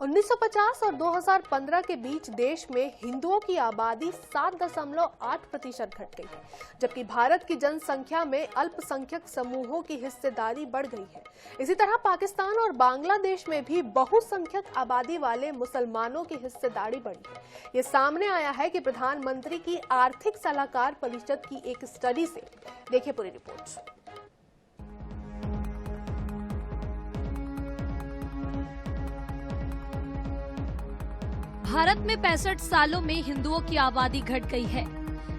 1950 और 2015 के बीच देश में हिंदुओं की आबादी 7.8% घट गई है, जबकि भारत की जनसंख्या में अल्पसंख्यक समूहों की हिस्सेदारी बढ़ गई है। इसी तरह पाकिस्तान और बांग्लादेश में भी बहुसंख्यक आबादी वाले मुसलमानों की हिस्सेदारी बढ़ी है। ये सामने आया है कि प्रधानमंत्री की आर्थिक सलाहकार परिषद की एक स्टडी से। देखिए पूरी रिपोर्ट। भारत में 65 सालों में हिंदुओं की आबादी घट गई है।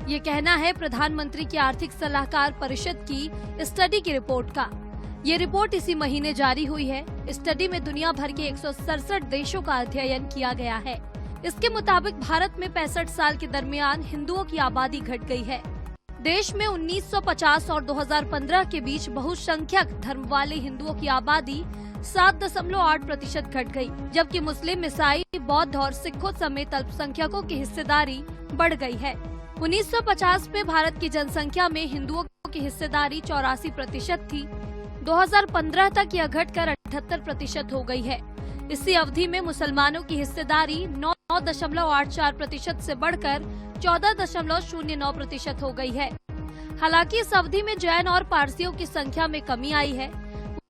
ये कहना है प्रधानमंत्री की आर्थिक सलाहकार परिषद की स्टडी की रिपोर्ट का। ये रिपोर्ट इसी महीने जारी हुई है। स्टडी में दुनिया भर के 167 देशों का अध्ययन किया गया है। इसके मुताबिक भारत में 65 साल के दरमियान हिंदुओं की आबादी घट गई है। देश में 1950 और 2015 के बीच बहुसंख्यक धर्म वाले हिंदुओं की आबादी 7.8% घट गई, जबकि मुस्लिम, ईसाई, बौद्ध और सिखों समेत अल्पसंख्यकों की हिस्सेदारी बढ़ गई है। 1950 में भारत की जनसंख्या में हिंदुओं की हिस्सेदारी 84% थी। 2015 तक यह घटकर 78% हो गई है। इसी अवधि में मुसलमानों की हिस्सेदारी 9.84% से बढ़कर 14.09% हो गई है। हालांकि इस अवधि में जैन और पारसियों की संख्या में कमी आई है।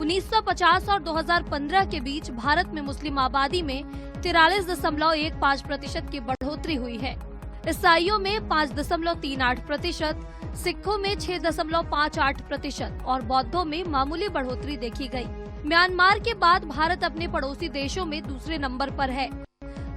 1950 और 2015 के बीच भारत में मुस्लिम आबादी में 43.15% की बढ़ोतरी हुई है। ईसाइयों में 5.38%, सिखों में 6.58% और बौद्धों में मामूली बढ़ोतरी देखी गई। म्यांमार के बाद भारत अपने पड़ोसी देशों में दूसरे नंबर पर है,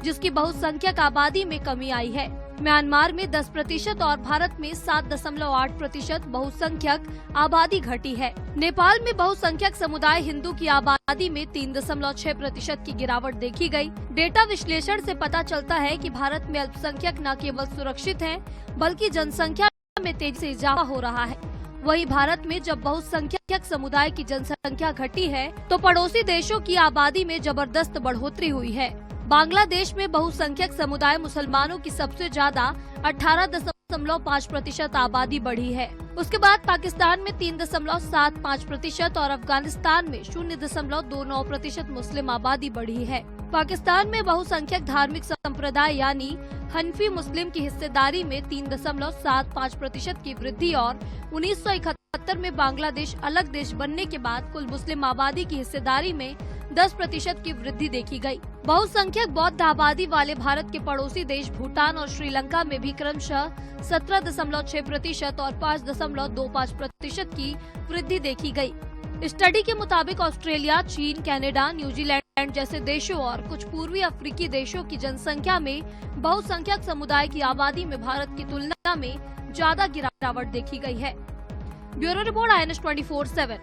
जिसकी बहुसंख्यक आबादी में कमी आई है। म्यांमार में 10% और भारत में 7.8% बहुसंख्यक आबादी घटी है। नेपाल में बहुसंख्यक समुदाय हिंदू की आबादी में 3.6% की गिरावट देखी गई। डेटा विश्लेषण से पता चलता है कि भारत में अल्पसंख्यक न केवल सुरक्षित हैं, बल्कि जनसंख्या में तेजी से इजाफा हो रहा है। वहीं भारत में जब बहुसंख्यक समुदाय की जनसंख्या घटी है, तो पड़ोसी देशों की आबादी में जबरदस्त बढ़ोतरी हुई है। बांग्लादेश में बहुसंख्यक समुदाय मुसलमानों की सबसे ज्यादा 18.5% आबादी बढ़ी है। उसके बाद पाकिस्तान में 3.75% और अफगानिस्तान में 0.29% मुस्लिम आबादी बढ़ी है। पाकिस्तान में बहुसंख्यक धार्मिक संप्रदाय यानी हनफी मुस्लिम की हिस्सेदारी में 3.75% की वृद्धि और 1971 में बांग्लादेश अलग देश बनने के बाद कुल मुस्लिम आबादी की हिस्सेदारी में 10% की वृद्धि देखी गई। बहुसंख्यक बौद्ध आबादी वाले भारत के पड़ोसी देश भूटान और श्रीलंका में भी क्रमशः 17.6% और 5.25% की वृद्धि देखी गई। स्टडी के मुताबिक ऑस्ट्रेलिया, चीन, कनाडा, न्यूजीलैंड जैसे देशों और कुछ पूर्वी अफ्रीकी देशों की जनसंख्या में बहुसंख्यक समुदाय की आबादी में भारत की तुलना में ज्यादा गिरावट देखी गई है। Bureau report INS 24/7।